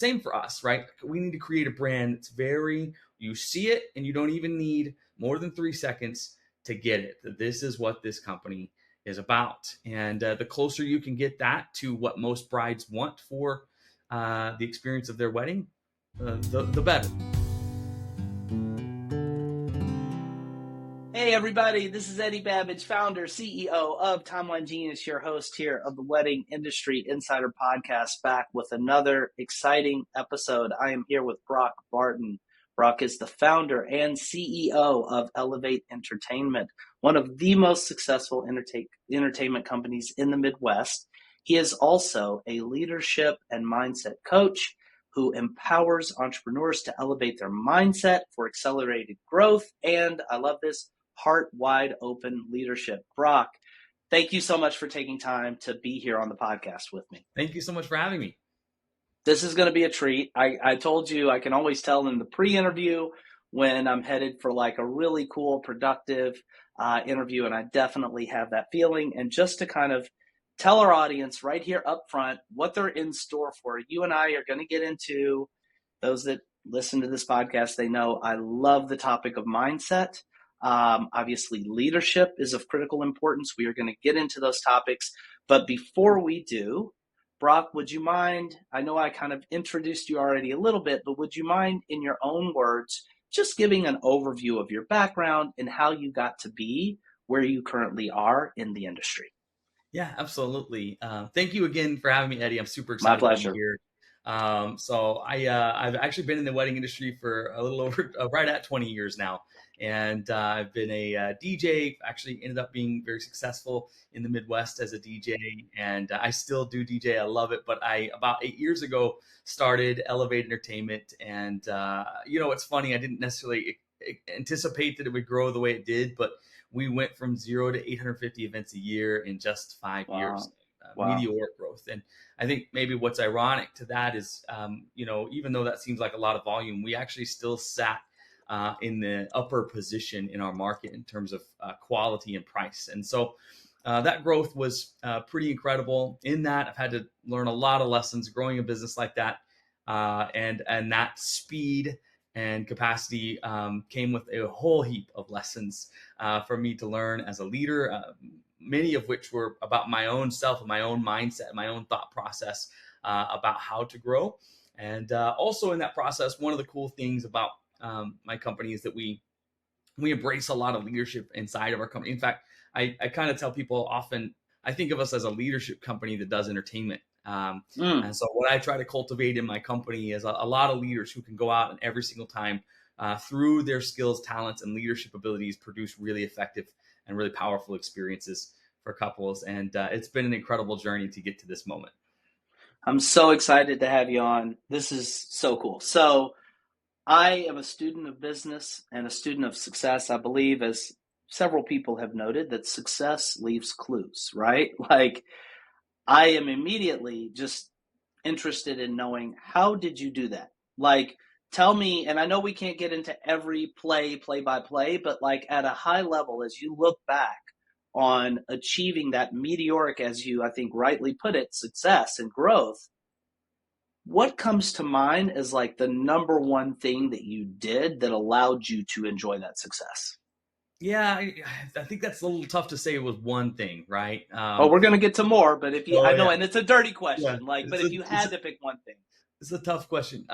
same for us, right? We need to create a brand that's you see it and you don't even need more than 3 seconds to get it. That this is what this company is about. And the closer you can get that to what most brides want for the experience of their wedding, the better. Hey everybody, this is Eddie Babbage, founder, CEO of Timeline Genius, your host here of the Wedding Industry Insider Podcast, back with another exciting episode. I am here with Broc Barton. Broc is the founder and CEO of Elevate Entertainment, one of the most successful entertainment companies in the Midwest. He is also a leadership and mindset coach who empowers entrepreneurs to elevate their mindset for accelerated growth. And I love this, heart wide open leadership. Broc, thank you so much for taking time to be here on the podcast with me. Thank you so much for having me. This is going to be a treat. I told you, I can always tell in the pre-interview when I'm headed for like a really cool, productive interview, and I definitely have that feeling. And just to kind of tell our audience right here up front what they're in store for, you and I are going to get into, those that listen to this podcast, they know I love the topic of mindset. Obviously, leadership is of critical importance. We are going to get into those topics. But before we do, Broc, would you mind, I know I kind of introduced you already a little bit, but would you mind in your own words, just giving an overview of your background and how you got to be where you currently are in the industry? Yeah, absolutely. Thank you again for having me, Eddie. I'm super excited My pleasure. to be here. I've actually been in the wedding industry for a little over right at 20 years now. And I've been a DJ, actually ended up being very successful in the Midwest as a DJ. And I still do DJ. I love it. But I, about 8 years ago, started Elevate Entertainment. And, it's funny. I didn't necessarily anticipate that it would grow the way it did. But we went from 0 to 850 events a year in just 5 years. Wow. Meteoric growth. And I think maybe what's ironic to that is, even though that seems like a lot of volume, we actually still sat in the upper position in our market in terms of quality and price. And so that growth was pretty incredible. In that, I've had to learn a lot of lessons growing a business like that. And that speed and capacity came with a whole heap of lessons for me to learn as a leader, many of which were about my own self and my own mindset, my own thought process about how to grow. And also in that process, one of the cool things about my company is that we embrace a lot of leadership inside of our company. In fact, I kind of tell people often, I think of us as a leadership company that does entertainment. And so what I try to cultivate in my company is a lot of leaders who can go out and every single time through their skills, talents, and leadership abilities produce really effective and really powerful experiences for couples. And it's been an incredible journey to get to this moment. I'm so excited to have you on. This is so cool. So I am a student of business and a student of success. I believe, as several people have noted, that success leaves clues, right? Like, I am immediately just interested in knowing, how did you do that? Like, tell me, and I know we can't get into every play by play, but like at a high level, as you look back on achieving that meteoric, as you, I think, rightly put it, success and growth, what comes to mind as like the number one thing that you did that allowed you to enjoy that success? Yeah, I think that's a little tough to say it was one thing, right? We're going to get to more, but if you, I know, and it's a dirty question, yeah, but if you had to pick one thing. It's a tough question.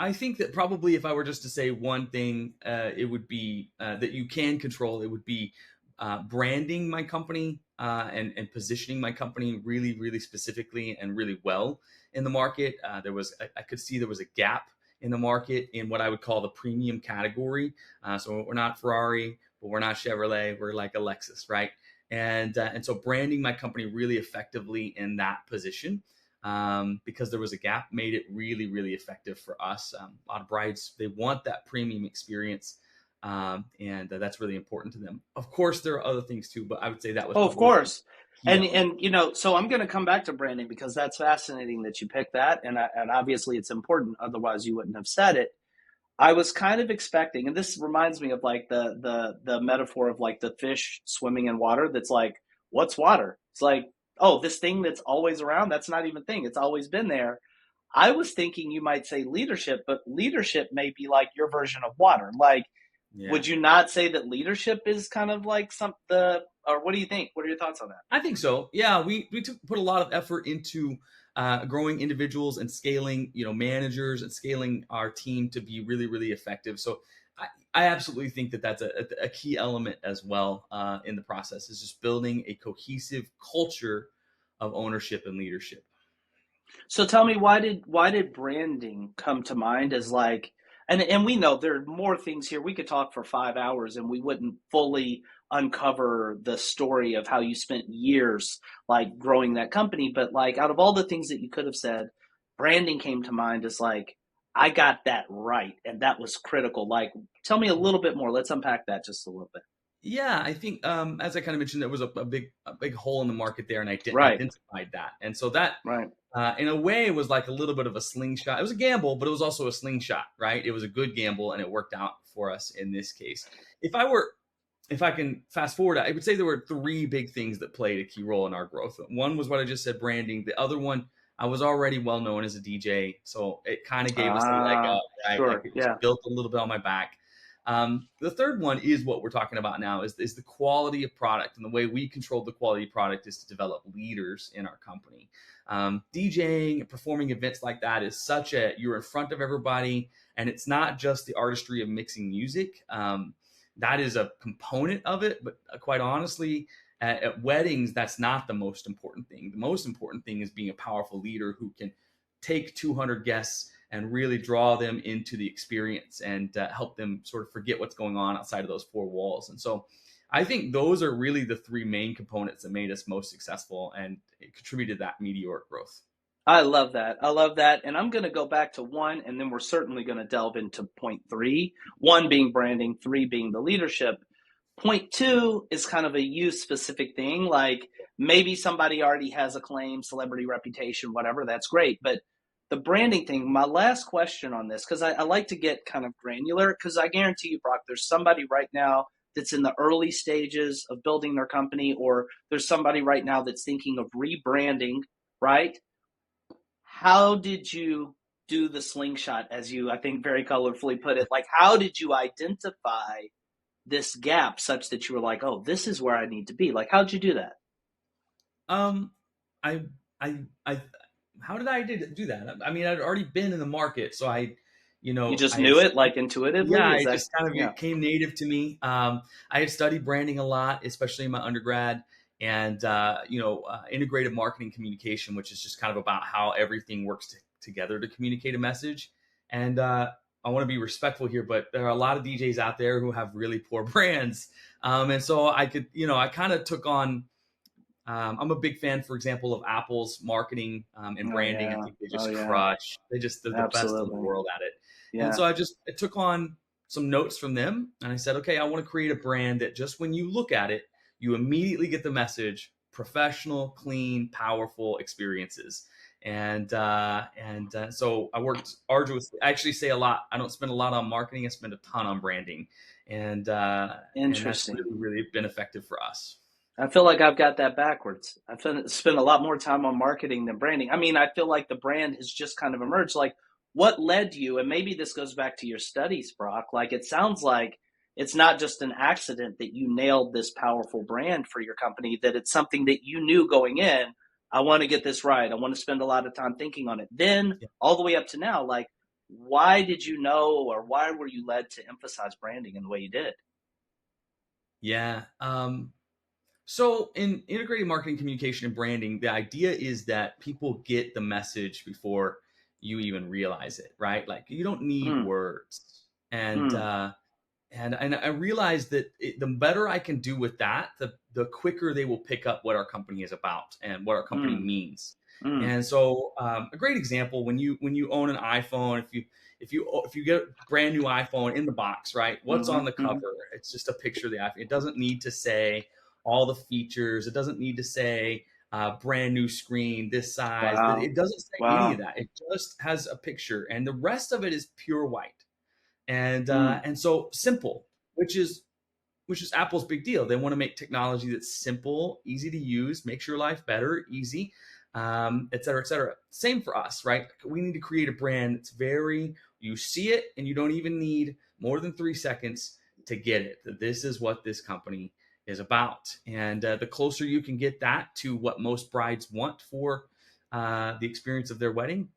I think that probably if I were just to say one thing, it would be that you can control. It would be branding my company and positioning my company really, really specifically and really well in the market. I could see there was a gap in the market in what I would call the premium category. So we're not Ferrari, but we're not Chevrolet. We're like a Lexus, right? And so branding my company really effectively in that position. Because there was a gap, made it really, really effective for us. A lot of brides, they want that premium experience, and that's really important to them. Of course, there are other things too, but I would say that was. Oh, of course. And so I'm going to come back to branding because that's fascinating that you picked that, and obviously it's important. Otherwise, you wouldn't have said it. I was kind of expecting, and this reminds me of like the metaphor of like the fish swimming in water. That's like, what's water? It's like oh, this thing that's always around, that's not even a thing. It's always been there. I was thinking you might say leadership, but leadership may be like your version of water. Like, Yeah. would you not say that leadership is kind of like or what do you think? What are your thoughts on that? I think so. Yeah, we put a lot of effort into growing individuals and scaling, managers and scaling our team to be really, really effective. So I absolutely think that that's a key element as well in the process is just building a cohesive culture of ownership and leadership. So tell me, why did branding come to mind as like, and we know there are more things here. We could talk for 5 hours and we wouldn't fully uncover the story of how you spent years like growing that company. But like out of all the things that you could have said, branding came to mind as like, I got that right, and that was critical. Like, tell me a little bit more. Let's unpack that just a little bit. Yeah, I think as I kind of mentioned, there was a big hole in the market there, and I Right, identified that, and so that right. in a way it was like a little bit of a slingshot. It was a gamble, but it was also a slingshot, right? It was a good gamble, and it worked out for us in this case. If I were if I can fast forward, I would say there were three big things that played a key role in our growth. One was what I just said, branding. The other one, I was already well known as a DJ, so it kind of gave us a leg Ah, up, right? Like sure. it just Yeah. built a little bit on my back. The third one is what we're talking about now is the quality of product, and the way we control the quality of product is to develop leaders in our company. DJing and performing events like that is you're in front of everybody, and it's not just the artistry of mixing music. That is a component of it, but quite honestly, at weddings, that's not the most important thing. The most important thing is being a powerful leader who can take 200 guests and really draw them into the experience and help them sort of forget what's going on outside of those four walls. And so I think those are really the three main components that made us most successful, and it contributed to that meteoric growth. I love that. I love that. And I'm going to go back to one, and then we're certainly going to delve into point three. One being branding, three being the leadership. Point two is kind of a you specific thing. Like maybe somebody already has a claim, celebrity reputation, whatever. That's great. But the branding thing, my last question on this, because I like to get kind of granular, because I guarantee you, Brock, there's somebody right now that's in the early stages of building their company, or there's somebody right now that's thinking of rebranding, right? How did you do the slingshot, as you, I think, very colorfully put it? Like, how did you identify this gap such that you were like, oh, this is where I need to be? Like, how'd you do that? Um, I, I, how did I do that? I mean, I'd already been in the market, so You just I had knew it like intuitively? yeah, Is it that, just kind of yeah. became native to me. I had studied branding a lot, especially in my undergrad, and integrated marketing communication, which is just kind of about how everything works together to communicate a message. And I want to be respectful here, but there are a lot of DJs out there who have really poor brands, and so I kind of took on. I'm a big fan, for example, of Apple's marketing and Oh, branding. I yeah. think they Oh, just yeah. crush. They're the best in the Absolutely. world at it. And Yeah. so I took on some notes from them, and I said, okay, I want to create a brand that just when you look at it, you immediately get the message: professional, clean, powerful experiences. So I worked arduously. I actually say a lot. I don't spend a lot on marketing. I spend a ton on branding, and that's Interesting. really really been effective for us. I feel like I've got that backwards. Spent a lot more time on marketing than branding. I mean, I feel like the brand has just kind of emerged. Like, what led you? And maybe this goes back to your studies, Brock. Like, it sounds like it's not just an accident that you nailed this powerful brand for your company, that it's something that you knew going in. I want to get this right. I want to spend a lot of time thinking on it. Then, all the way up to now, like, why did you know, or why were you led to emphasize branding in the way you did? Yeah. So in integrated marketing, communication, and branding, the idea is that people get the message before you even realize it, right? Like you don't need Hmm. words. And Hmm. uh, and I realized that the better I can do with that, the quicker they will pick up what our company is about and what our company Hmm. means. Hmm. And so, a great example, when you own an iPhone, if you get a brand new iPhone in the box, right? What's Hmm. on the Hmm. cover? It's just a picture of the iPhone. It doesn't need to say all the features. It doesn't need to say brand new screen, this size. Wow. It doesn't say any of Wow. that. It just has a picture, and the rest of it is pure white and Mm. so simple, which is which is Apple's big deal. They want to make technology that's simple, easy to use, makes your life better, easy, et cetera, et cetera. Same for us, right? We need to create a brand that's you see it and you don't even need more than 3 seconds to get it. That this is what this company is about. And the closer you can get that to what most brides want for the experience of their wedding,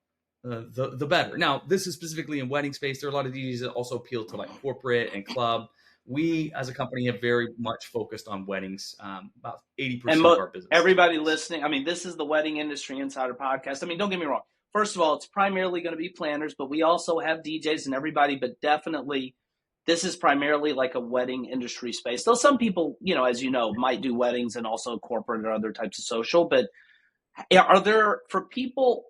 the better. Now, this is specifically in wedding space. There are a lot of DJs that also appeal to like corporate and club. We, as a company, have very much focused on weddings. About 80% of our business. Everybody listening, I mean, this is the Wedding Industry Insider podcast. I mean, don't get me wrong. First of all, it's primarily going to be planners, but we also have DJs and everybody, but definitely this is primarily like a wedding industry space. Though some people, as you know, might do weddings and also corporate or other types of social. But are there, for people,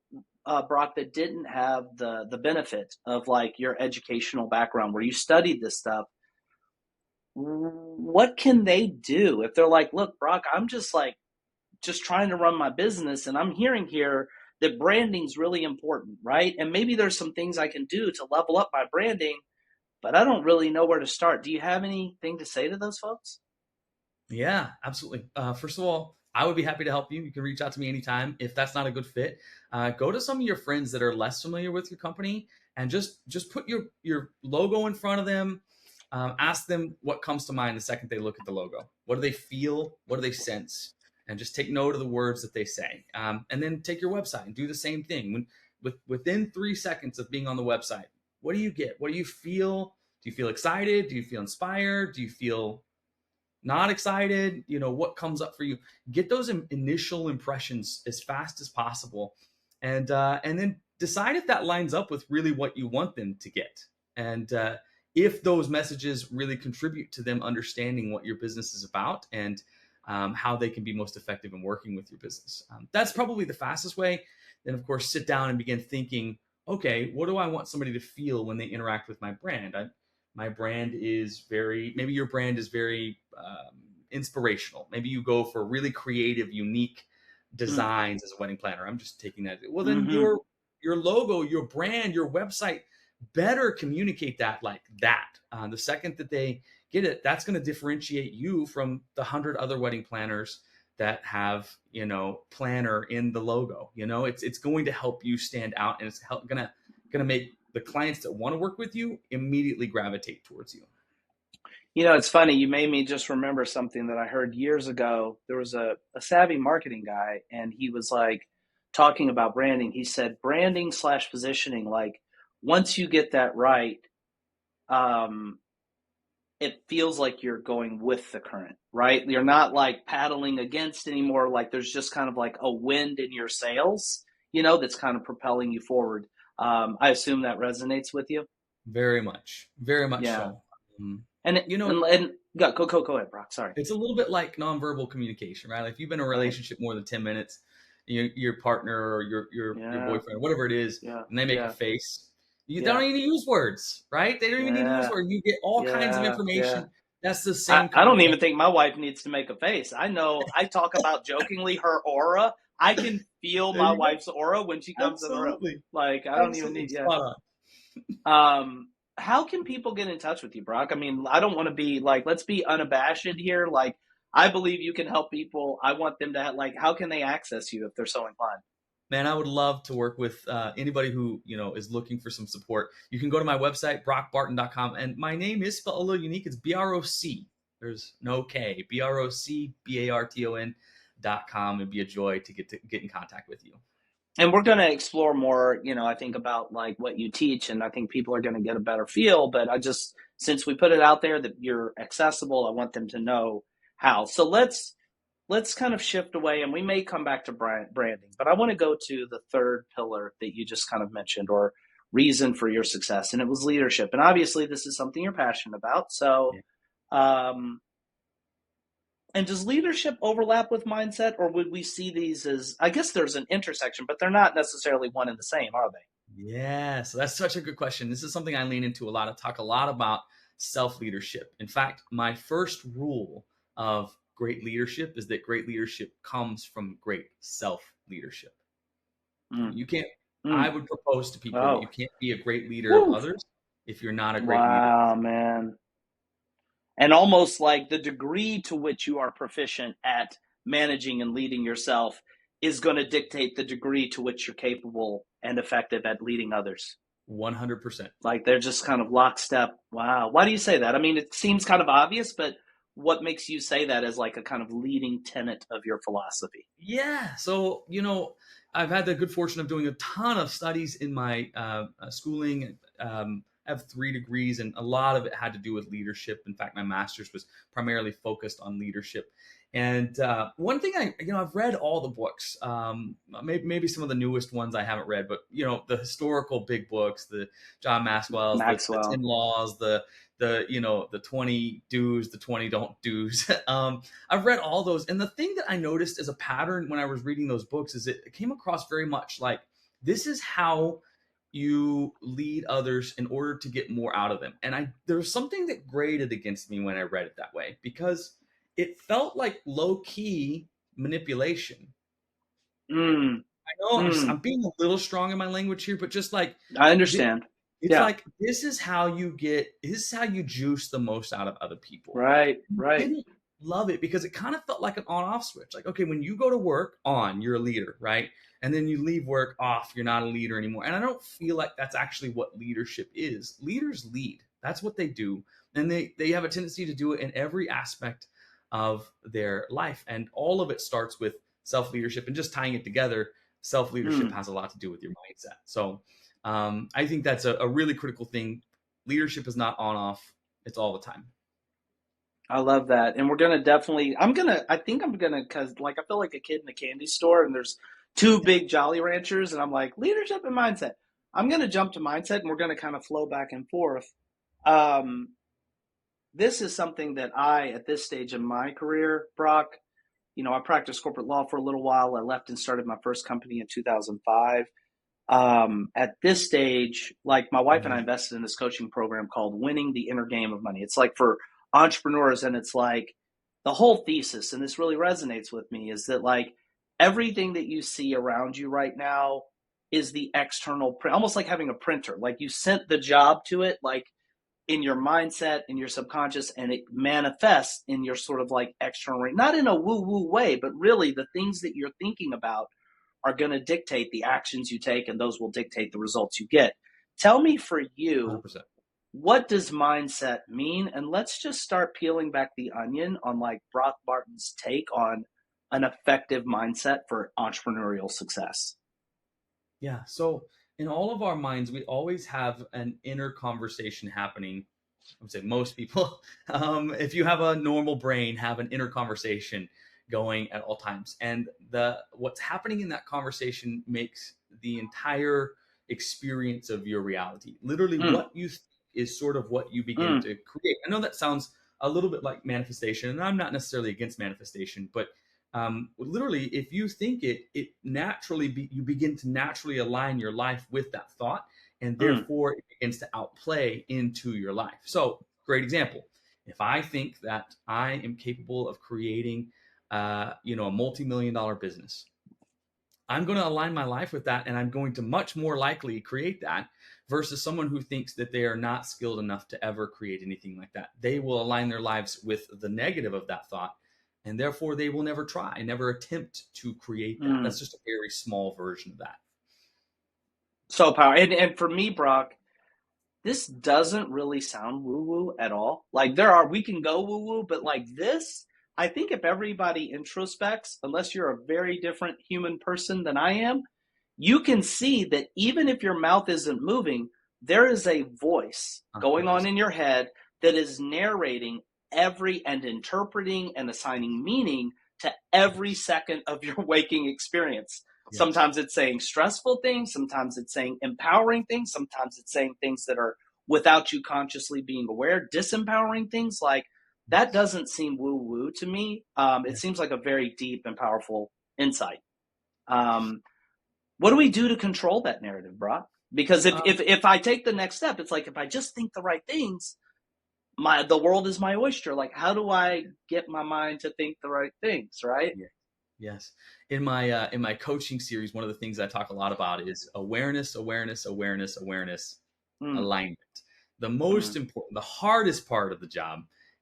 Broc, that didn't have the benefit of like your educational background where you studied this stuff, what can they do if they're like, look, Broc, I'm just trying to run my business, and I'm hearing here that branding's really important, right? And maybe there's some things I can do to level up my branding, but I don't really know where to start. Do you have anything to say to those folks? Yeah, absolutely. First of all, I would be happy to help you. You can reach out to me anytime. If that's not a good fit, go to some of your friends that are less familiar with your company and just put your logo in front of them. Ask them what comes to mind the second they look at the logo. What do they feel? What do they sense? And just take note of the words that they say. And then take your website and do the same thing. Within 3 seconds of being on the website, what do you get? What do you feel? Do you feel excited? Do you feel inspired? Do you feel not excited? What comes up for you? Get those initial impressions as fast as possible, and then decide if that lines up with really what you want them to get, and if those messages really contribute to them understanding what your business is about and how they can be most effective in working with your business. That's probably the fastest way. Then, of course, sit down and begin thinking, okay, what do I want somebody to feel when they interact with my brand? My brand is maybe your brand is very inspirational. Maybe you go for really creative, unique designs as a wedding planner. I'm just taking that. Well, then your logo, your brand, your website better communicate that like that. The second that they get it, that's going to differentiate you from the 100 other wedding planners that have, planner in the logo. It's going to help you stand out, and it's going to make the clients that want to work with you immediately gravitate towards you. It's funny. You made me just remember something that I heard years ago. There was a savvy marketing guy, and he was like talking about branding. He said branding / positioning, like once you get that right, it feels like you're going with the current, right? You're not like paddling against anymore. Like there's just kind of like a wind in your sails, that's kind of propelling you forward. I assume that resonates with you. Very much Yeah. so. And go ahead, Broc. Sorry. It's a little bit like nonverbal communication, right? Like if you've been in a relationship more than 10 minutes, your partner or your boyfriend, whatever it is, and they make a face, you don't even use words, right? They don't even need to use words. You get all kinds of information. That's the same. I don't even think my wife needs to make a face. I know. I talk about jokingly her aura. I can feel my wife's aura when she comes in the room. Like I don't even need. How can people get in touch with you, Broc? I mean, I don't want to be like, let's be unabashed here. Like, I believe you can help people. I want them to how can they access you if they're so inclined? Man, I would love to work with anybody who, is looking for some support. You can go to my website, brocbarton.com. And my name is spelled a little unique. It's B-R-O-C. There's no K. BROCBARTON.com. It'd be a joy to get in contact with you. And we're going to explore more, I think about like what you teach, and I think people are going to get a better feel. But since we put it out there that you're accessible, I want them to know how. So let's kind of shift away, and we may come back to branding, but I want to go to the third pillar that you just kind of mentioned, or reason for your success. And it was leadership. And obviously this is something you're passionate about. So, and does leadership overlap with mindset, or would we see these as, I guess there's an intersection, but they're not necessarily one and the same, are they? Yeah, so that's such a good question. This is something I lean into a lot. I talk a lot about self-leadership. In fact, my first rule of great leadership is that great leadership comes from great self-leadership. You can't, I would propose to people that you can't be a great leader of others if you're not a great leader. Wow, man. And almost like the degree to which you are proficient at managing and leading yourself is going to dictate the degree to which you're capable and effective at leading others. 100%. Like they're just kind of lockstep. Wow. Why do you say that? I mean, it seems kind of obvious, but what makes you say that as like a kind of leading tenet of your philosophy? Yeah. So, I've had the good fortune of doing a ton of studies in my schooling. I have 3 degrees, and a lot of it had to do with leadership. In fact, my master's was primarily focused on leadership. And one thing I've read all the books, maybe some of the newest ones I haven't read, but the historical big books, the John Maxwell's, the Maxwell. 10 laws, the 20 do's, the 20 don't do's. I've read all those. And the thing that I noticed as a pattern when I was reading those books is it came across very much like this is how you lead others in order to get more out of them. And there was something that grated against me when I read it that way, because it felt like low key manipulation. Mm, I know I'm mm. being a little strong in my language here, but just like I understand. it's Yeah. like this is how you juice the most out of other people. Right. I Right. didn't love it because it kind of felt like an on-off switch. Like, okay, when you go to work, on, you're a leader, right? And then you leave work, off, you're not a leader anymore. And I don't feel like that's actually what leadership is. Leaders lead. That's what they do. And they have a tendency to do it in every aspect of their life. And all of it starts with self-leadership. And just tying it together, self-leadership Mm. has a lot to do with your mindset. So I think that's a really critical thing. Leadership is not on off, it's all the time. I love that. And we're going to definitely, I think I'm going to, cause like, I feel like a kid in a candy store and there's 2 big Jolly Ranchers and I'm like, leadership and mindset. I'm going to jump to mindset and we're going to kind of flow back and forth. Um, this is something that at this stage in my career, Brock, I practiced corporate law for a little while. I left and started my first company in 2005. At this stage, like my wife and I Mhm. invested in this coaching program called Winning the Inner Game of Money. It's like for entrepreneurs, and it's like the whole thesis, and this really resonates with me, is that like everything that you see around you right now is the external print, almost like having a printer. Like you sent the job to it, like in your mindset, in your subconscious, and it manifests in your sort of like external, not in a woo woo way, but really the things that you're thinking about are going to dictate the actions you take, and those will dictate the results you get. Tell me, for you, 100%. what does mindset mean? And let's just start peeling back the onion on like Broc Barton's take on an effective mindset for entrepreneurial success. Yeah. So in all of our minds, we always have an inner conversation happening. I would say most people, if you have a normal brain, have an inner conversation going at all times. And what's happening in that conversation makes the entire experience of your reality. Literally, Mm, what you think is sort of what you begin mm, to create. I know that sounds a little bit like manifestation, and I'm not necessarily against manifestation, but literally, if you think it you begin to naturally align your life with that thought, and mm, therefore it begins to outplay into your life. So, great example. If I think that I am capable of creating, a multi-million dollar business, I'm going to align my life with that, and I'm going to much more likely create that versus someone who thinks that they are not skilled enough to ever create anything like that. They will align their lives with the negative of that thought, and therefore they will never try, never attempt to create that. mm. That's just a very small version of that. So powerful. And for me, Brock, this doesn't really sound woo woo at all. Like we can go woo woo, but like this, I think if everybody introspects, unless you're a very different human person than I am, you can see that even if your mouth isn't moving, there is a voice going on 100%. in your head that is narrating and interpreting and assigning meaning to every Yes. second of your waking experience. Yes. Sometimes it's saying stressful things, sometimes it's saying empowering things, sometimes it's saying things that are without you consciously being aware, disempowering things. Like that Yes. doesn't seem woo woo to me. It Yes. seems like a very deep and powerful insight. Um, what do we do to control that narrative, Brock? Because Um, if I take the next step, it's like if I just think the right things, the world is my oyster. Like how do I get my mind to think the right things, right? yeah. Yes. In my coaching series, one of the things I talk a lot about is awareness, awareness, awareness, awareness, Mm, alignment. The most mm, important, the hardest part of the job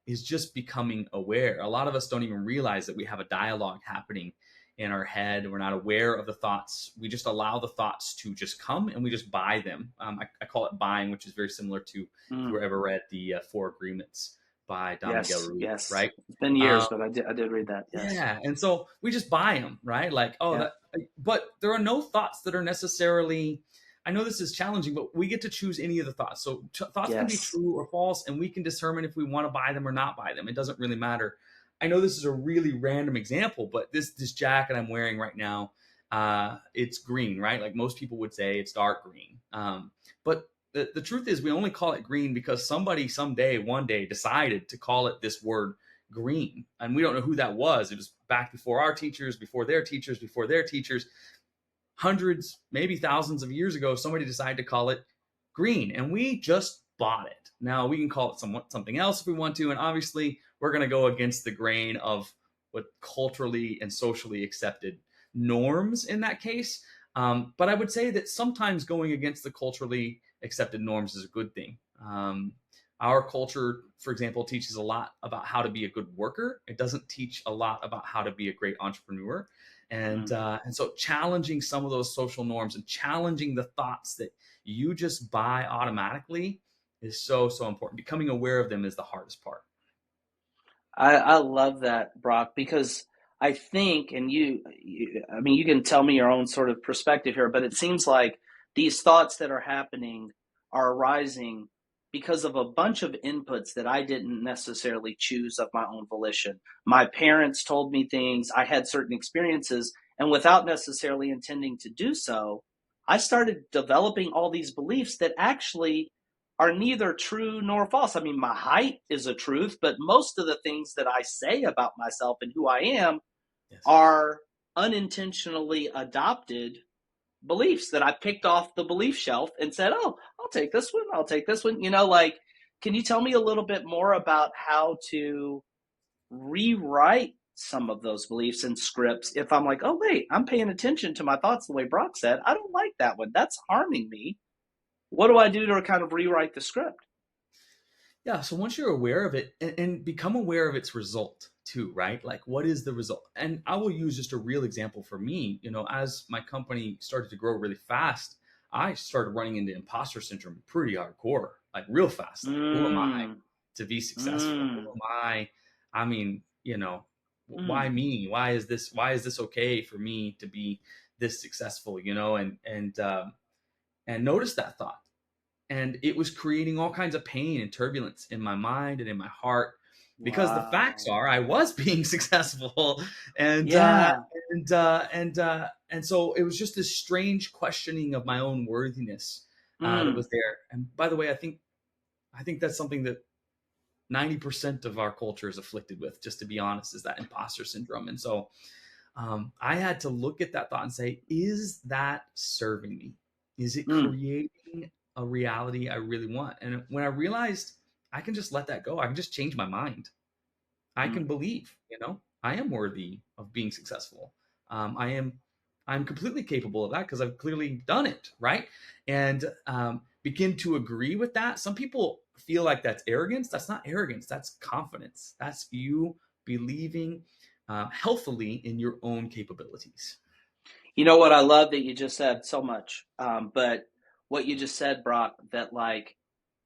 is just becoming aware. A lot of us don't even realize that we have a dialogue happening in our head. We're not aware of the thoughts. We just allow the thoughts to just come and we just buy them. I call it buying, which is very similar to, if you Mm. ever read the Four Agreements by Don Miguel Yes, Ruiz, yes. right? It's been years, Um, but I did read that. Yes. yeah. And so we just buy them, right? Like, oh, Yeah. that, but there are no thoughts that are necessarily, I know this is challenging, but we get to choose any of the thoughts. So thoughts can be Yes. true or false, and we can determine if we want to buy them or not buy them. It doesn't really matter. I know this is a really random example, but this jacket I'm wearing right now, it's green, right? Like most people would say it's dark green. But the truth is we only call it green because somebody one day decided to call it this word green. And we don't know who that was. It was back before our teachers, before their teachers, before their teachers. Hundreds, maybe thousands of years ago, somebody decided to call it green, and we just bought it. Now we can call it something else if we want to, and obviously we're going to go against the grain of what culturally and socially accepted norms in that case. But I would say that sometimes going against the culturally accepted norms is a good thing. Our culture, for example, teaches a lot about how to be a good worker. It doesn't teach a lot about how to be a great entrepreneur. Mm. And so challenging some of those social norms and challenging the thoughts that you just buy automatically is so important. Becoming aware of them is the hardest part. I love that, Brock, because I think, and I mean, you can tell me your own sort of perspective here, but it seems like these thoughts that are happening are arising because of a bunch of inputs that I didn't necessarily choose of my own volition. My parents told me things, I had certain experiences, and without necessarily intending to do so, I started developing all these beliefs that actually are neither true nor false. I mean, my height is a truth, but most of the things that I say about myself and who I am Yes. are unintentionally adopted beliefs that I picked off the belief shelf and said, oh, I'll take this one. I'll take this one. Like, can you tell me a little bit more about how to rewrite some of those beliefs and scripts if I'm like, oh, wait, I'm paying attention to my thoughts the way Brock said. I don't like that one. That's harming me. What do I do to kind of rewrite the script? Yeah. So once you're aware of it and become aware of its result too, right? Like what is the result? And I will use just a real example for me. As my company started to grow really fast, I started running into imposter syndrome pretty hardcore, like real fast. Like, who am I Mm, to be successful? Who mm, am I? I mean, why mm, me? Why is this okay for me to be this successful? And notice that thought, and it was creating all kinds of pain and turbulence in my mind and in my heart, because the facts wow. are I was being successful, and Yeah. and so it was just this strange questioning of my own worthiness that Mm, was there. And by the way, I think that's something that 90% of our culture is afflicted with, just to be honest, is that imposter syndrome. And so I had to look at that thought and say, is that serving me? Is it mm, creating a reality I really want? And when I realized I can just let that go, I can just change my mind. I mm, can believe, I am worthy of being successful. I'm completely capable of that because I've clearly done it, right? And begin to agree with that. Some people feel like that's arrogance. That's not arrogance. That's confidence. That's you believing healthily in your own capabilities. You know what? I love that you just said so much. But what you just said, Brock, that like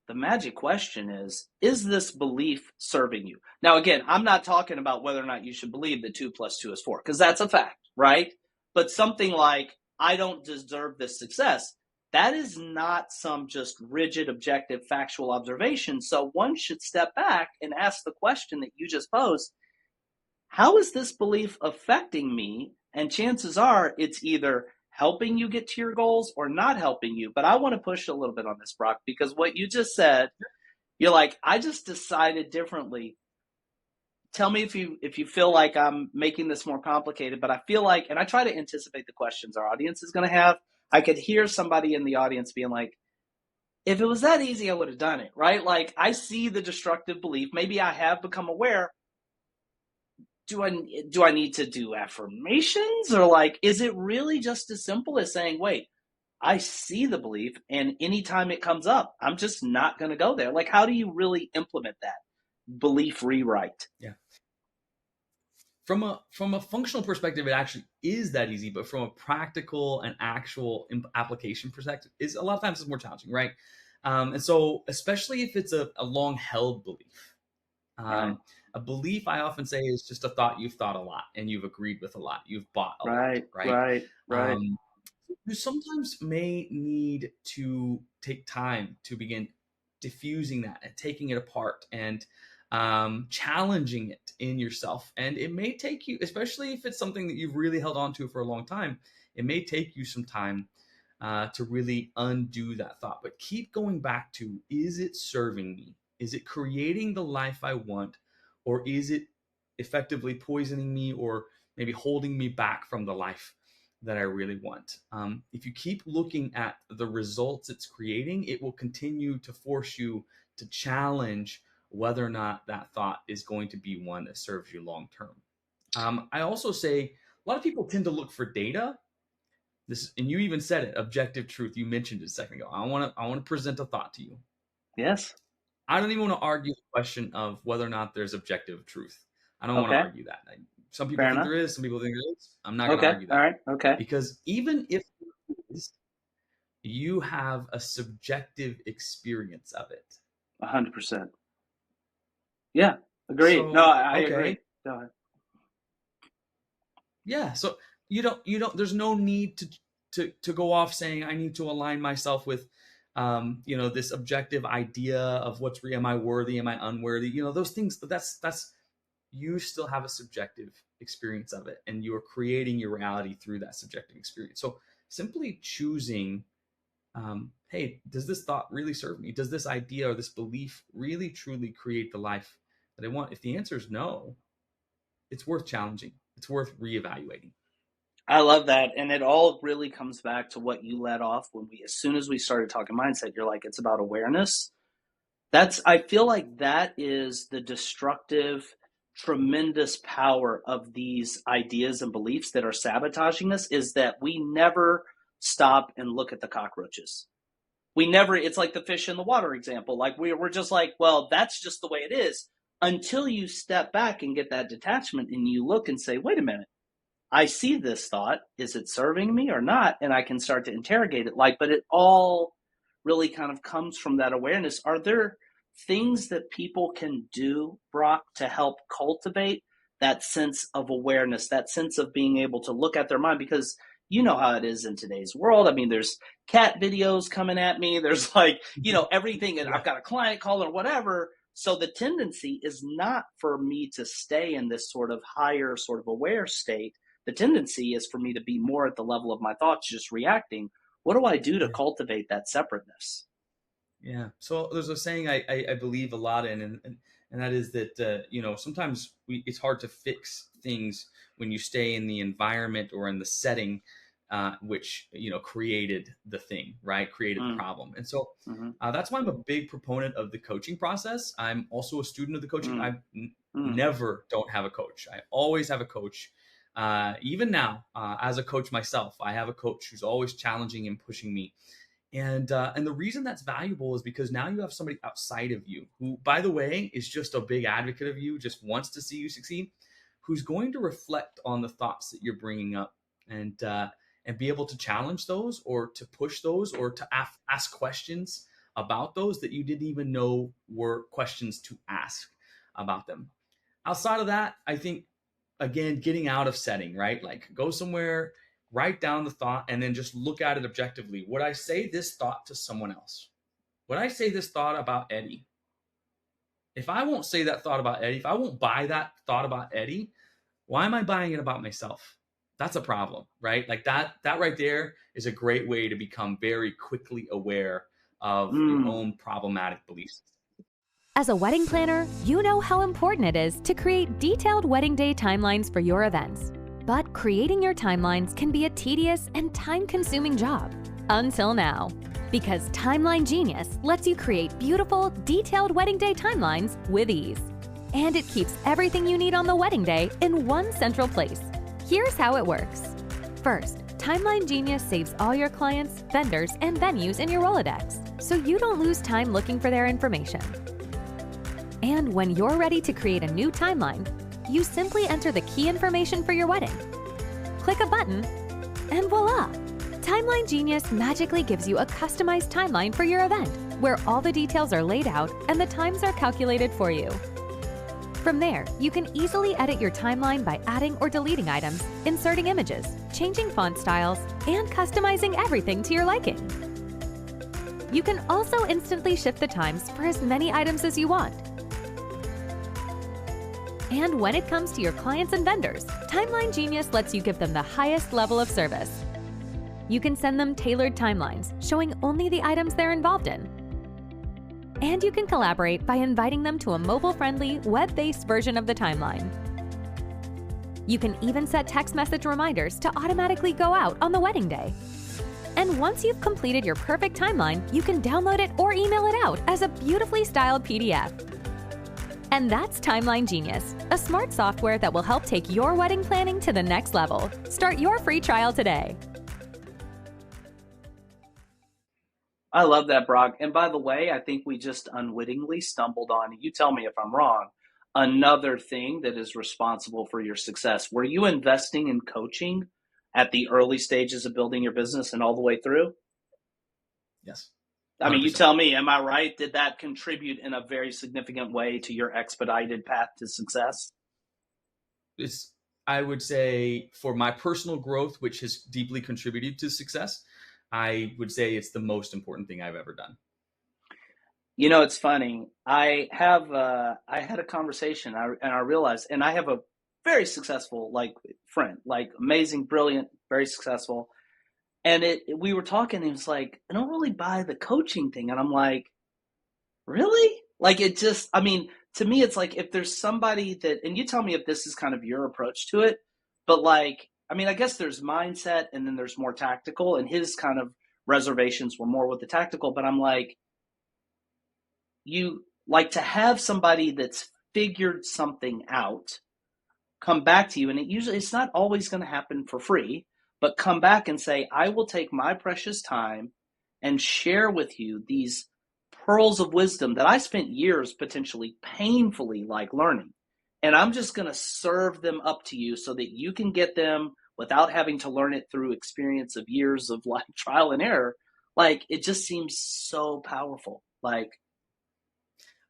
the magic question is this belief serving you? Now, again, I'm not talking about whether or not you should believe that 2 + 2 is 4, because that's a fact, right? But something like, I don't deserve this success, that is not some just rigid, objective, factual observation. So one should step back and ask the question that you just posed: how is this belief affecting me? And chances are it's either helping you get to your goals or not helping you. But I want to push a little bit on this, Brock, because what you just said, you're like, I just decided differently. Tell me if you feel like I'm making this more complicated, but I feel like, and I try to anticipate the questions our audience is going to have. I could hear somebody in the audience being like, if it was that easy, I would have done it, right? Like, I see the destructive belief. Maybe I have become aware. Do I need to do affirmations, or like, is it really just as simple as saying, wait, I see the belief, and anytime it comes up, I'm just not going to go there? Like, how do you really implement that? belief rewrite. Yeah. From a functional perspective, it actually is that easy, but from a practical and actual application perspective, is a lot of times it's more challenging, right? And so, especially if it's a long held belief, Right. um, a belief I often say is just a thought you've thought a lot and you've agreed with a lot, you've bought a lot, Right. right? Right. Right. Um, you sometimes may need to take time to begin diffusing that and taking it apart and challenging it in yourself. And it may take you, especially if it's something that you've really held on to for a long time, it may take you some time to really undo that thought. But keep going back to, is it serving me? Is it creating the life I want? Or is it effectively poisoning me or maybe holding me back from the life that I really want? If you keep looking at the results it's creating, it will continue to force you to challenge whether or not that thought is going to be one that serves you long term. I also say a lot of people tend to look for data. And you even said it, objective truth. You mentioned it a second ago. I want to present a thought to you. Yes. I don't even want to argue the question of whether or not there's objective truth. I don't want to Okay. argue that. Some people Fair think enough. there is, some people think there is. I'm not going to Okay. argue All that. right. Okay. Because even if there is, you have a subjective experience of it. 100%. Yeah. Agreed. So, No, I okay. agree. Go ahead. Yeah. So you don't, there's no need to go off saying, I need to align myself with, this objective idea of what's real. Am I worthy? Am I unworthy? Those things, that's, you still have a subjective experience of it, and you are creating your reality through that subjective experience. So simply choosing, hey, does this thought really serve me? Does this idea or this belief really truly create the life that I want? If the answer is no, it's worth challenging. It's worth reevaluating. I love that. And it all really comes back to what you led off as soon as we started talking mindset, you're like, it's about awareness. I feel like that is the destructive, tremendous power of these ideas and beliefs that are sabotaging us, is that we never stop and look at the cockroaches. It's like the fish in the water example. Like we're just like, well, that's just the way it is, until you step back and get that detachment and you look and say, wait a minute, I see this thought. Is it serving me or not? And I can start to interrogate it. But it all really kind of comes from that awareness. Are there things that people can do, Broc, to help cultivate that sense of awareness, that sense of being able to look at their mind? Because you know how it is in today's world. I mean, there's cat videos coming at me. There's everything. And Yeah. I've got a client call or whatever. So the tendency is not for me to stay in this sort of higher, sort of aware state. The tendency is for me to be more at the level of my thoughts, just reacting. What do I do to cultivate that separateness? Yeah. So there's a saying I believe a lot in, and that is that, sometimes it's hard to fix things when you stay in the environment or in the setting which, created the thing, right? Created the problem. And so that's why I'm a big proponent of the coaching process. I'm also a student of the coaching. I never don't have a coach. I always have a coach. Even now, as a coach myself, I have a coach who's always challenging and pushing me. And the reason that's valuable is because now you have somebody outside of you who, by the way, is just a big advocate of you, just wants to see you succeed, who's going to reflect on the thoughts that you're bringing up and be able to challenge those or to push those or to ask questions about those that you didn't even know were questions to ask about them. Outside of that, I think, again, getting out of setting, right? Like go somewhere, write down the thought, and then just look at it objectively. Would I say this thought to someone else? Would I say this thought about Eddie? If I won't say that thought about Eddie, if I won't buy that thought about Eddie, why am I buying it about myself? That's a problem, right? Like that right there is a great way to become very quickly aware of your own problematic beliefs. As a wedding planner, you know how important it is to create detailed wedding day timelines for your events. But creating your timelines can be a tedious and time-consuming job. Until now. Because Timeline Genius lets you create beautiful, detailed wedding day timelines with ease. And it keeps everything you need on the wedding day in one central place. Here's how it works. First, Timeline Genius saves all your clients, vendors, and venues in your Rolodex, so you don't lose time looking for their information. And when you're ready to create a new timeline, you simply enter the key information for your wedding. Click a button, and voila! Timeline Genius magically gives you a customized timeline for your event, where all the details are laid out and the times are calculated for you. From there, you can easily edit your timeline by adding or deleting items, inserting images, changing font styles, and customizing everything to your liking. You can also instantly shift the times for as many items as you want. And when it comes to your clients and vendors, Timeline Genius lets you give them the highest level of service. You can send them tailored timelines, showing only the items they're involved in. And you can collaborate by inviting them to a mobile-friendly, web-based version of the timeline. You can even set text message reminders to automatically go out on the wedding day. And once you've completed your perfect timeline, you can download it or email it out as a beautifully styled PDF. And that's Timeline Genius, a smart software that will help take your wedding planning to the next level. Start your free trial today. I love that, Brock. And by the way, I think we just unwittingly stumbled on, you tell me if I'm wrong, another thing that is responsible for your success. Were you investing in coaching at the early stages of building your business and all the way through? Yes. 100%. I mean, you 100%. tell me, am I right? Did that contribute in a very significant way to your expedited path to success? I would say for my personal growth, which has deeply contributed to success, I would say it's the most important thing I've ever done. You know, it's funny. I had a conversation and I realized, and I have a very successful friend, amazing, brilliant, very successful. And we were talking and he was like, I don't really buy the coaching thing. And I'm like, really? To me, it's like if there's somebody that, and you tell me if this is kind of your approach to it, but I guess there's mindset and then there's more tactical, and his kind of reservations were more with the tactical, but I'm like, you like to have somebody that's figured something out come back to you, and it's not always going to happen for free, but come back and say, I will take my precious time and share with you these pearls of wisdom that I spent years potentially painfully learning. And I'm just going to serve them up to you so that you can get them without having to learn it through experience of years of trial and error. It just seems so powerful.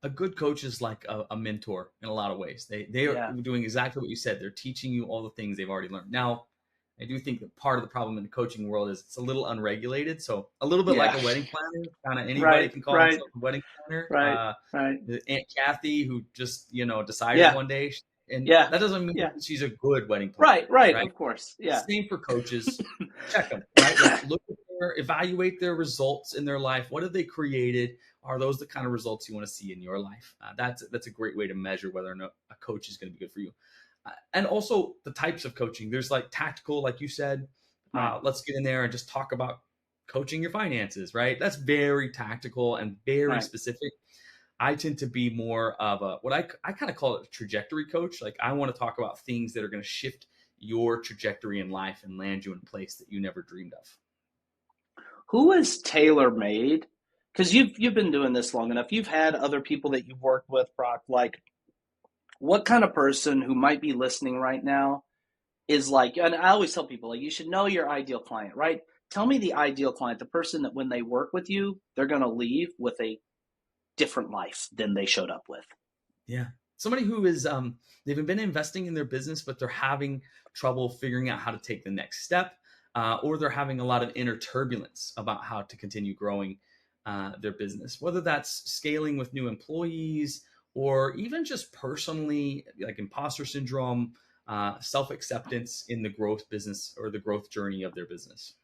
A good coach is like a mentor in a lot of ways. They are doing exactly what you said. They're teaching you all the things they've already learned. Now, I do think that part of the problem in the coaching world is it's a little unregulated. So a little bit like a wedding planner, kind of anybody can call himself a wedding planner. The Aunt Kathy who just, decided one day, and that doesn't mean she's a good wedding planner. Right. Of course. Yeah. Same for coaches. Check them, right? Look at evaluate their results in their life. What have they created? Are those the kind of results you want to see in your life? That's a great way to measure whether or not a coach is going to be good for you. And also the types of coaching. There's tactical, like you said, let's get in there and just talk about coaching your finances, right? That's very tactical and very specific. I tend to be more of what I kind of call it a trajectory coach. I want to talk about things that are going to shift your trajectory in life and land you in a place that you never dreamed of. Who is tailor-made? Because you've been doing this long enough. You've had other people that you've worked with, Brock. What kind of person who might be listening right now is and I always tell people, you should know your ideal client, right? Tell me the ideal client, the person that when they work with you, they're going to leave with a different life than they showed up with. Yeah. Somebody who is, they've been investing in their business, but they're having trouble figuring out how to take the next step, or they're having a lot of inner turbulence about how to continue growing their business, whether that's scaling with new employees, or even just personally, imposter syndrome, self-acceptance in the growth business or the growth journey of their business.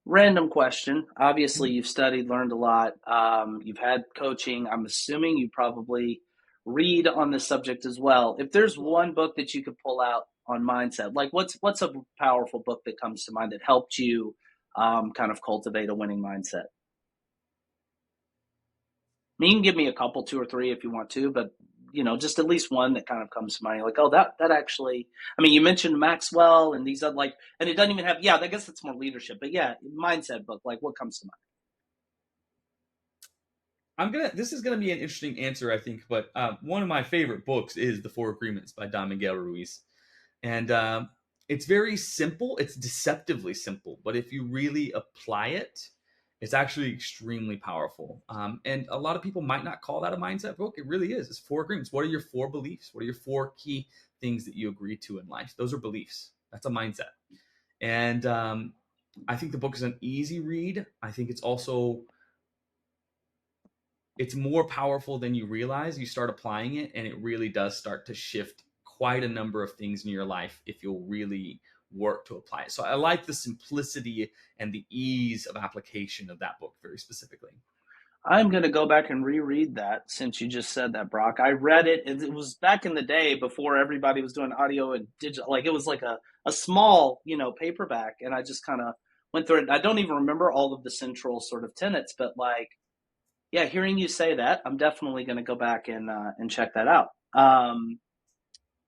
Random question. Obviously, you've studied, learned a lot. You've had coaching. I'm assuming you probably read on this subject as well. If there's one book that you could pull out on mindset, what's a powerful book that comes to mind that helped you kind of cultivate a winning mindset? You can give me a couple, 2 or 3 if you want to, but just at least one that kind of comes to mind. That actually, you mentioned Maxwell and these other and it doesn't even have, I guess it's more leadership, but mindset book, what comes to This is gonna be an interesting answer, I think, but one of my favorite books is The Four Agreements by Don Miguel Ruiz. And it's very simple. It's deceptively simple, but if you really apply it, it's actually extremely powerful. And a lot of people might not call that a mindset book. It really is. It's four agreements. What are your four beliefs? What are your four key things that you agree to in life? Those are beliefs. That's a mindset. And I think the book is an easy read. I think it's more powerful than you realize. You start applying it, and it really does start to shift quite a number of things in your life if you'll really work to apply it. So I like the simplicity and the ease of application of that book very specifically. I'm going to go back and reread that since you just said that, Brock. I read it. It was back in the day before everybody was doing audio and digital. Like, it was like a small, paperback. And I just kind of went through it. I don't even remember all of the central sort of tenets, but like, yeah, hearing you say that, I'm definitely going to go back and check that out.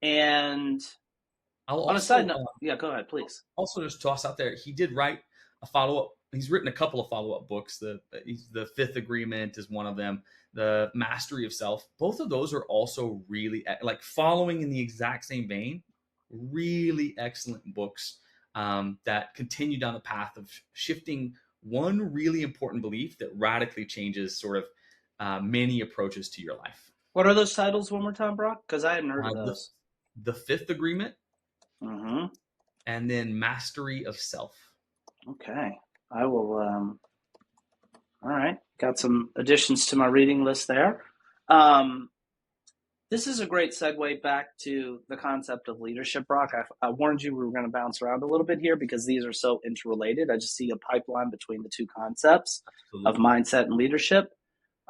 And I'll on a side note, yeah, go ahead, please. Also, just toss out there, he did write a follow-up. He's written a couple of follow-up books. The Fifth Agreement is one of them. The Mastery of Self. Both of those are also really like following in the exact same vein. Really excellent books that continue down the path of shifting one really important belief that radically changes sort of many approaches to your life. What are those titles one more time, Brock? Because I hadn't heard of those. The Fifth Agreement, mm-hmm. and then Mastery of Self. Okay. I will. All right. Got some additions to my reading list there. This is a great segue back to the concept of leadership, Brock. I warned you we were going to bounce around a little bit here because these are so interrelated. I just see a pipeline between the two concepts of mindset and leadership.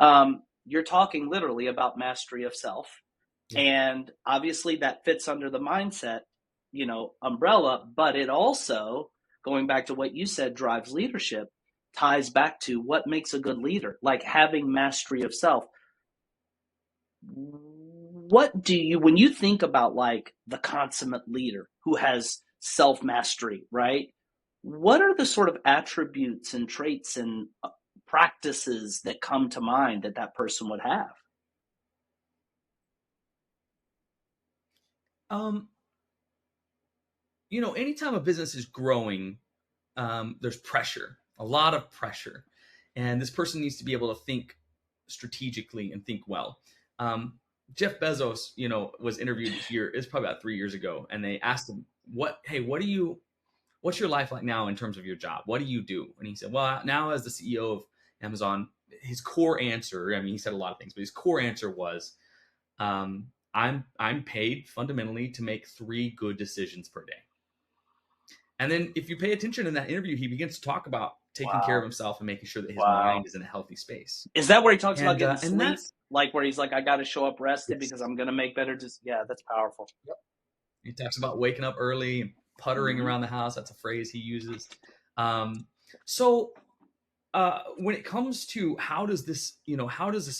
You're talking literally about mastery of self. Yeah. And obviously that fits under the mindset, umbrella, but it also, going back to what you said, drives leadership, ties back to what makes a good leader, like having mastery of self. What do you, when you think about like the consummate leader who has self-mastery, right? What are the sort of attributes and traits and practices that come to mind that person would have? Anytime a business is growing, there's pressure, a lot of pressure. And this person needs to be able to think strategically and think well. Jeff Bezos, was interviewed here. It's probably about 3 years ago. And they asked him, what's your life like now in terms of your job? What do you do? And he said, well, now as the CEO of Amazon, his core answer, he said a lot of things, but his core answer was, I'm paid fundamentally to make 3 good decisions per day. And then if you pay attention in that interview, he begins to talk about taking care of himself and making sure that his mind is in a healthy space. Is that where he talks about getting sleep? Like where he's like, I got to show up rested because I'm going to make better decisions. Yeah, that's powerful. Yep. He talks about waking up early and puttering around the house. That's a phrase he uses. So when it comes to how does this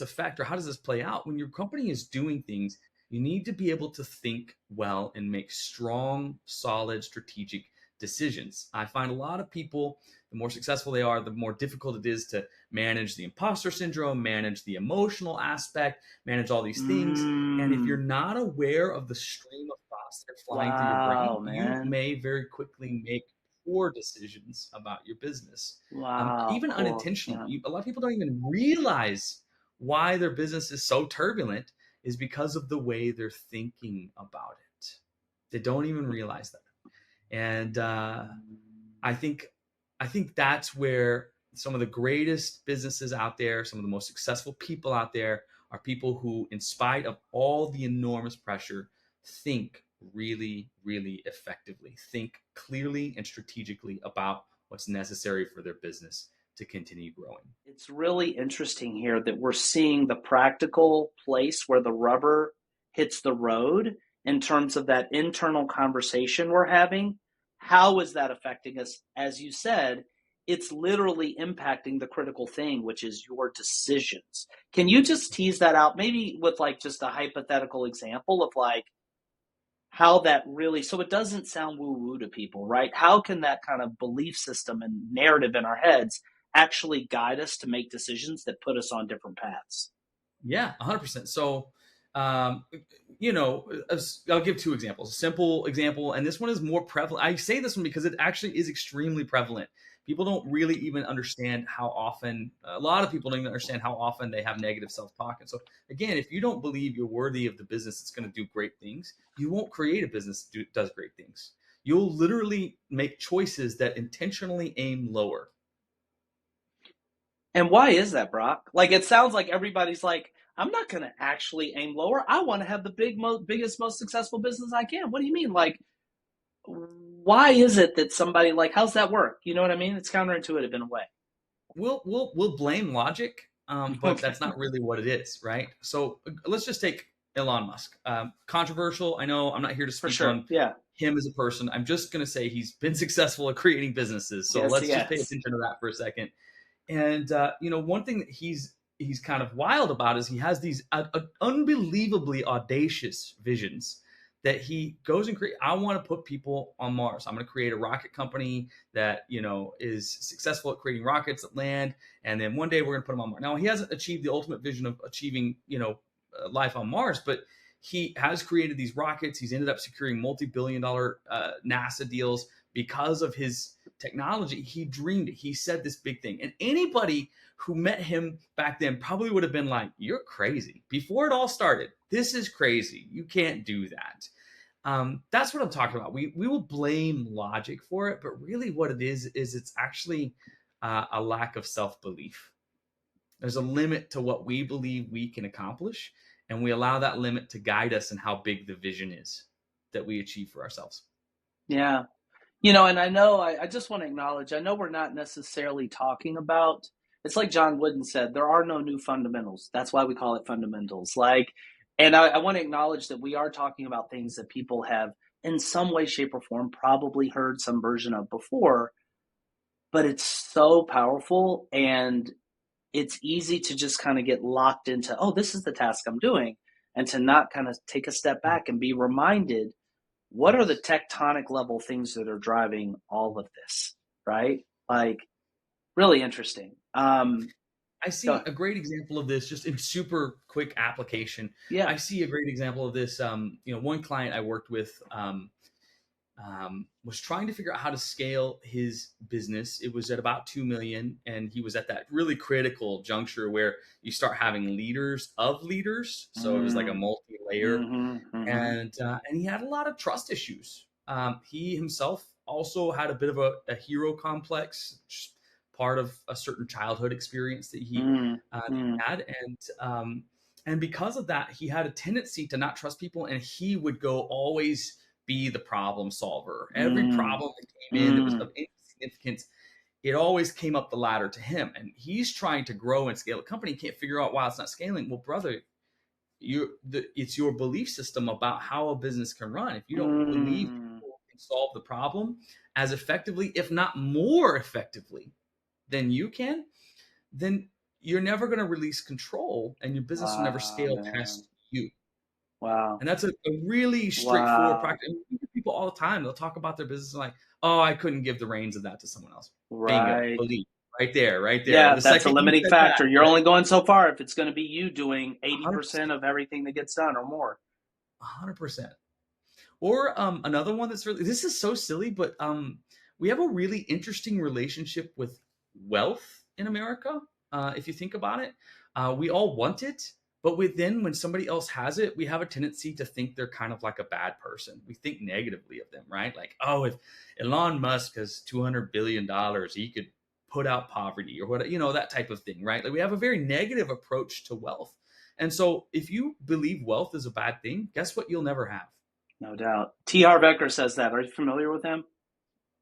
affect, or how does this play out? When your company is doing things, you need to be able to think well and make strong, solid, strategic decisions. I find a lot of people, the more successful they are, the more difficult it is to manage the imposter syndrome, manage the emotional aspect, manage all these things. And if you're not aware of the stream of thoughts that are flying through your brain, you may very quickly make poor decisions about your business. Even unintentionally. A lot of people don't even realize why their business is so turbulent is because of the way they're thinking about it. They don't even realize that. And I think that's where some of the greatest businesses out there, some of the most successful people out there, are people who, in spite of all the enormous pressure, think really, really effectively, think clearly and strategically about what's necessary for their business to continue growing. It's really interesting here that we're seeing the practical place where the rubber hits the road in terms of that internal conversation we're having. How is that affecting us? As you said, it's literally impacting the critical thing, which is your decisions. Can you just tease that out, maybe with like just a hypothetical example of like how that really, so it doesn't sound woo-woo to people, right? How can that kind of belief system and narrative in our heads actually guide us to make decisions that put us on different paths. Yeah, 100%. So, um, I'll give two examples. A simple example, and this one is more prevalent. I say this one because it actually is extremely prevalent. People don't really even understand how often, a lot of people don't even understand how often they have negative self-talk. And so, again, if you don't believe you're worthy of the business that's going to do great things, you won't create a business that does great things. You'll literally make choices that intentionally aim lower. And why is that, Brock? Like, it sounds like everybody's like, I'm not going to actually aim lower. I want to have the biggest, most successful business I can. What do you mean? Like, why is it that somebody like, how's that work? You know what I mean? It's counterintuitive in a way. We'll blame logic, but Okay. that's not really what it is, right? So let's just take Elon Musk. Controversial, I know. I'm not here to For speak sure. on Yeah. him as a person. I'm just going to say he's been successful at creating businesses. So Yes, let's he just pay has. attention to that for a second. And one thing that he's kind of wild about is he has these unbelievably audacious visions that he goes and create. I want to put people on Mars. I'm going to create a rocket company that is successful at creating rockets that land, and then one day we're going to put them on Mars. Now he hasn't achieved the ultimate vision of achieving life on Mars, but he has created these rockets. He's ended up securing multi-billion-dollar NASA deals because of his technology. He dreamed it. He said this big thing, and anybody who met him back then probably would have been like, "You're crazy." Before it all started, this is crazy. You can't do that. That's what I'm talking about. We will blame logic for it, but really what it is it's actually a lack of self-belief. There's a limit to what we believe we can accomplish, and we allow that limit to guide us in how big the vision is that we achieve for ourselves. Yeah. And I know I just want to acknowledge, I know we're not necessarily talking about, it's like John Wooden said, there are no new fundamentals. That's why we call it fundamentals. And I want to acknowledge that we are talking about things that people have in some way, shape, or form probably heard some version of before, but it's so powerful and it's easy to just kind of get locked into, oh, this is the task I'm doing, and to not kind of take a step back and be reminded, what are the tectonic level things that are driving all of this, right? Like, really interesting. I see a great example of this just in super quick application. Yeah. I see a great example of this. One client I worked with was trying to figure out how to scale his business. It was at about 2 million, and he was at that really critical juncture where you start having leaders of leaders. So it was like a multi-layer, and he had a lot of trust issues. He himself also had a bit of a hero complex, just part of a certain childhood experience that he had, and because of that, he had a tendency to not trust people, and he would go always be the problem solver. Every problem that came in that was of any significance, it always came up the ladder to him. And he's trying to grow and scale a company, can't figure out why it's not scaling. Well, brother, it's your belief system about how a business can run. If you don't believe people can solve the problem as effectively, if not more effectively than you can, then you're never going to release control, and your business will never scale past you. Wow. And that's a really straightforward practice. People all the time, they'll talk about their business like, oh, I couldn't give the reins of that to someone else. Right. Bingo, believe. Right there. Yeah, that's a limiting factor. You're only going so far if it's going to be you doing 80% of everything that gets done or more. 100%. Or another one that's really, this is so silly, but we have a really interesting relationship with wealth in America. If you think about it, we all want it. But when somebody else has it, we have a tendency to think they're kind of like a bad person. We think negatively of them, right? Like, oh, if Elon Musk has $200 billion, he could put out poverty or what, that type of thing, right? Like, we have a very negative approach to wealth. And so if you believe wealth is a bad thing, guess what you'll never have? No doubt. T. Harv Eker says that. Are you familiar with him?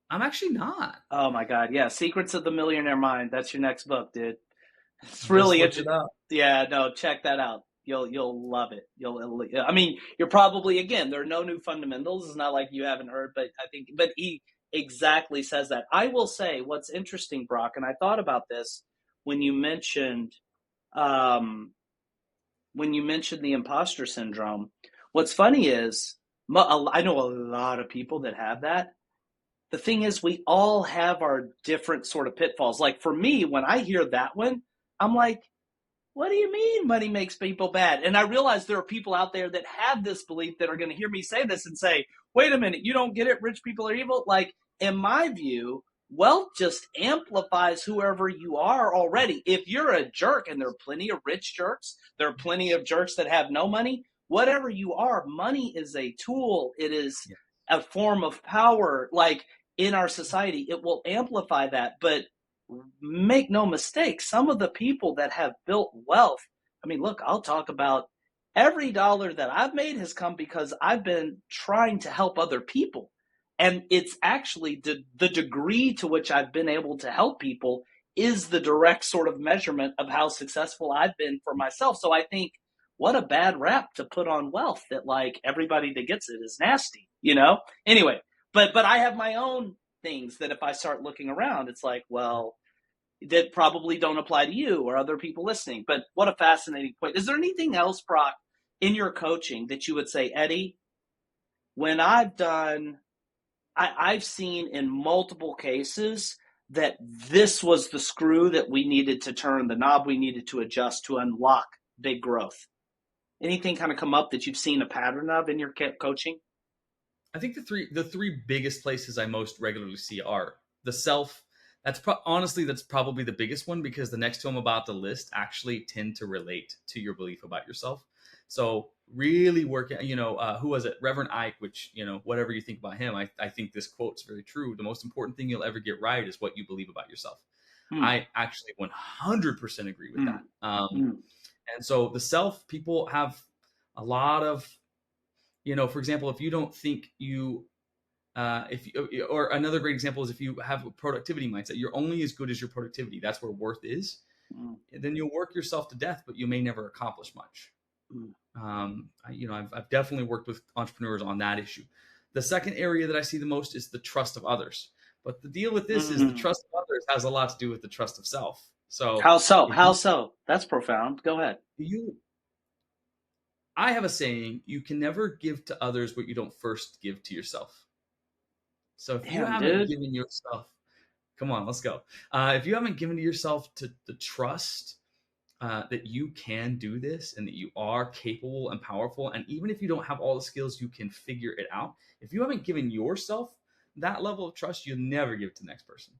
I'm actually not. Oh, my God. Yeah, Secrets of the Millionaire Mind. That's your next book, dude. It's really interesting. Yeah, no, check that out. You'll love it. You're probably, again, there are no new fundamentals. It's not like you haven't heard, but he exactly says that. I will say what's interesting, Brock, and I thought about this when you mentioned the imposter syndrome. What's funny is I know a lot of people that have that, the thing is, we all have our different sort of pitfalls. Like for me, when I hear that one, I'm like, what do you mean money makes people bad? And I realize there are people out there that have this belief that are going to hear me say this and say, wait a minute, you don't get it? Rich people are evil? Like, in my view, wealth just amplifies whoever you are already. If you're a jerk, and there are plenty of rich jerks, there are plenty of jerks that have no money, whatever you are, money is a tool. It is a form of power. Like in our society, it will amplify that. But make no mistake, some of the people that have built wealth, I mean, look, I'll talk about every dollar that I've made has come because I've been trying to help other people. And it's actually the degree to which I've been able to help people is the direct sort of measurement of how successful I've been for myself. So I think, what a bad rap to put on wealth, that like everybody that gets it is nasty, you know? Anyway, but I have my own things that if I start looking around, it's like, well, that probably don't apply to you or other people listening. But what a fascinating point. Is there anything else, Broc, in your coaching that you would say, Eddie, when I've seen in multiple cases that this was the screw that we needed to turn, the knob we needed to adjust to unlock big growth? Anything kind of come up that you've seen a pattern of in your coaching? I think the three biggest places I most regularly see are the self. Honestly, that's probably the biggest one, because the next two I'm about to list actually tend to relate to your belief about yourself. So really working, who was it? Reverend Ike, which, whatever you think about him, I think this quote's very true. The most important thing you'll ever get right is what you believe about yourself. I actually 100% agree with that. And so the self, people have a lot of, for example, if you don't think you, or another great example is if you have a productivity mindset, you're only as good as your productivity. That's where worth is. Then you'll work yourself to death, but you may never accomplish much. I've definitely worked with entrepreneurs on that issue. The second area that I see the most is the trust of others. But the deal with this is the trust of others has a lot to do with the trust of self. So how so? That's profound. Go ahead. I have a saying: you can never give to others what you don't first give to yourself. So if you haven't given yourself, come on, let's go. If you haven't given to yourself to the trust that you can do this and that you are capable and powerful, and even if you don't have all the skills, you can figure it out. If you haven't given yourself that level of trust, you'll never give it to the next person.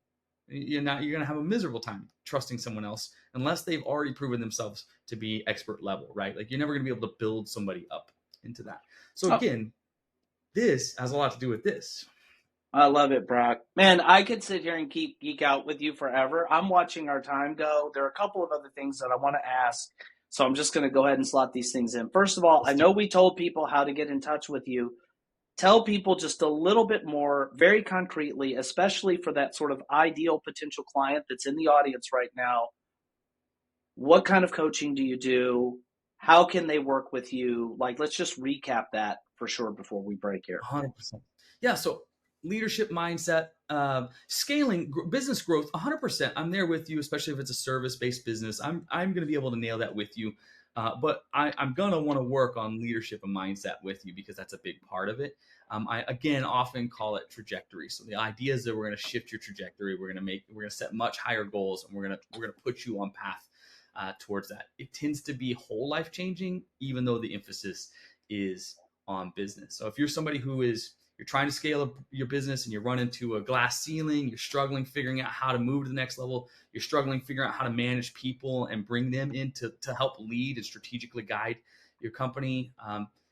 You're going to have a miserable time trusting someone else unless they've already proven themselves to be expert level, right? Like, you're never going to be able to build somebody up into that. So again, this has a lot to do with this. I love it, Broc. Man, I could sit here and keep geek out with you forever. I'm watching our time go. There are a couple of other things that I want to ask, so I'm just going to go ahead and slot these things in. First of all, I know we told people how to get in touch with you. Tell people just a little bit more, very concretely, especially for that sort of ideal potential client that's in the audience right now. What kind of coaching do you do? How can they work with you? Like, let's just recap that for sure before we break here. 100%. Yeah, so leadership mindset, scaling, business growth, 100%. I'm there with you, especially if it's a service-based business. I'm going to be able to nail that with you. But I'm going to want to work on leadership and mindset with you, because that's a big part of it. I, again, often call it trajectory. So the idea is that we're going to shift your trajectory. We're going to set much higher goals, and we're going to put you on path towards that. It tends to be whole life changing, even though the emphasis is on business. So if you're somebody you're trying to scale your business and you run into a glass ceiling, you're struggling figuring out how to move to the next level, you're struggling figuring out how to manage people and bring them in to help lead and strategically guide your company,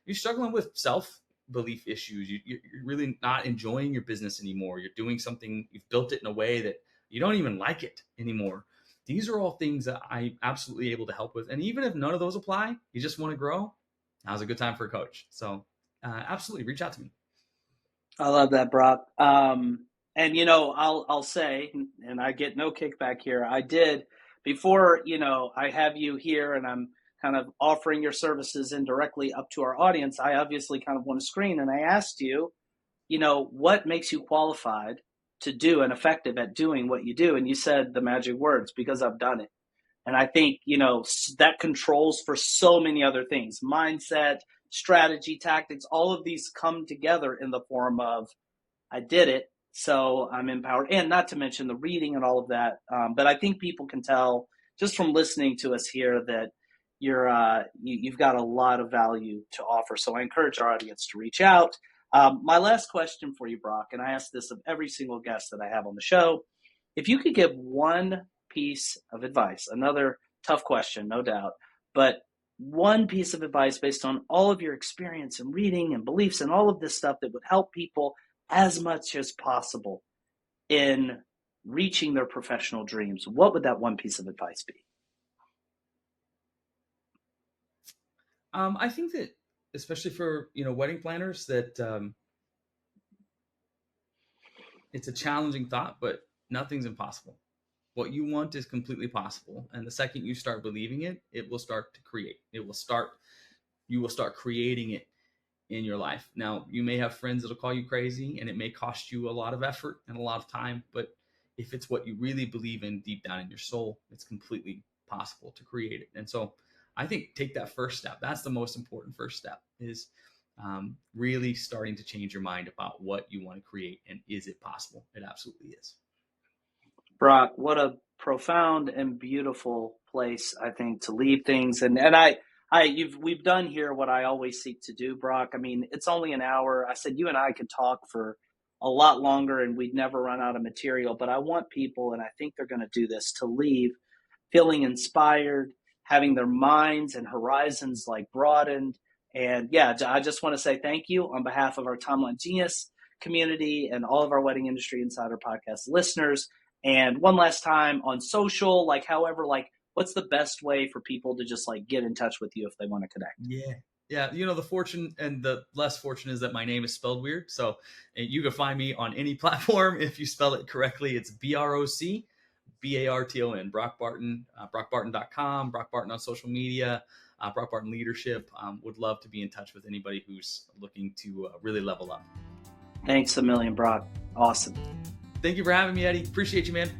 you're struggling with self-belief issues, you're really not enjoying your business anymore, you're doing something, you've built it in a way that you don't even like it anymore. These are all things that I'm absolutely able to help with. And even if none of those apply, you just want to grow, now's a good time for a coach. So absolutely reach out to me. I love that, Broc. And I'll say, and I get no kickback here, I did before, I have you here and I'm kind of offering your services indirectly up to our audience. I obviously kind of want to screen, and I asked you, what makes you qualified to do and effective at doing what you do? And you said the magic words, because I've done it. And I think, that controls for so many other things, mindset, strategy, tactics, all of these come together in the form of, I did it, So I'm empowered, and not to mention the reading and all of that. But I think people can tell just from listening to us here that you've got a lot of value to offer. So I encourage our audience to reach out. My last question for you, Broc, and I ask this of every single guest that I have on the show. If you could give one piece of advice, another tough question, no doubt, but one piece of advice based on all of your experience and reading and beliefs and all of this stuff that would help people as much as possible in reaching their professional dreams, what would that one piece of advice be? I think that, especially for wedding planners, that it's a challenging thought, but nothing's impossible. What you want is completely possible, and the second you start believing it, it will start to create. You will start creating it in your life. Now, you may have friends that'll call you crazy, and it may cost you a lot of effort and a lot of time, but if it's what you really believe in deep down in your soul, it's completely possible to create it. And so I think take that first step. That's the most important first step, is really starting to change your mind about what you want to create, and is it possible? It absolutely is. Broc, what a profound and beautiful place, I think, to leave things. And we've done here what I always seek to do, Broc. I mean, it's only an hour. I said you and I could talk for a lot longer and we'd never run out of material, but I want people, and I think they're going to do this, to leave feeling inspired, having their minds and horizons like broadened. And yeah, I just want to say thank you on behalf of our Timeline Genius community and all of our Wedding Industry Insider podcast listeners. And one last time on social, what's the best way for people to just get in touch with you if they want to connect? Yeah. The fortune and the less fortune is that my name is spelled weird. So you can find me on any platform if you spell it correctly. It's BROC Barton, Broc Barton, brocbarton.com, Broc Barton on social media, Broc Barton Leadership. Would love to be in touch with anybody who's looking to really level up. Thanks a million, Broc. Awesome. Thank you for having me, Eddie. Appreciate you, man.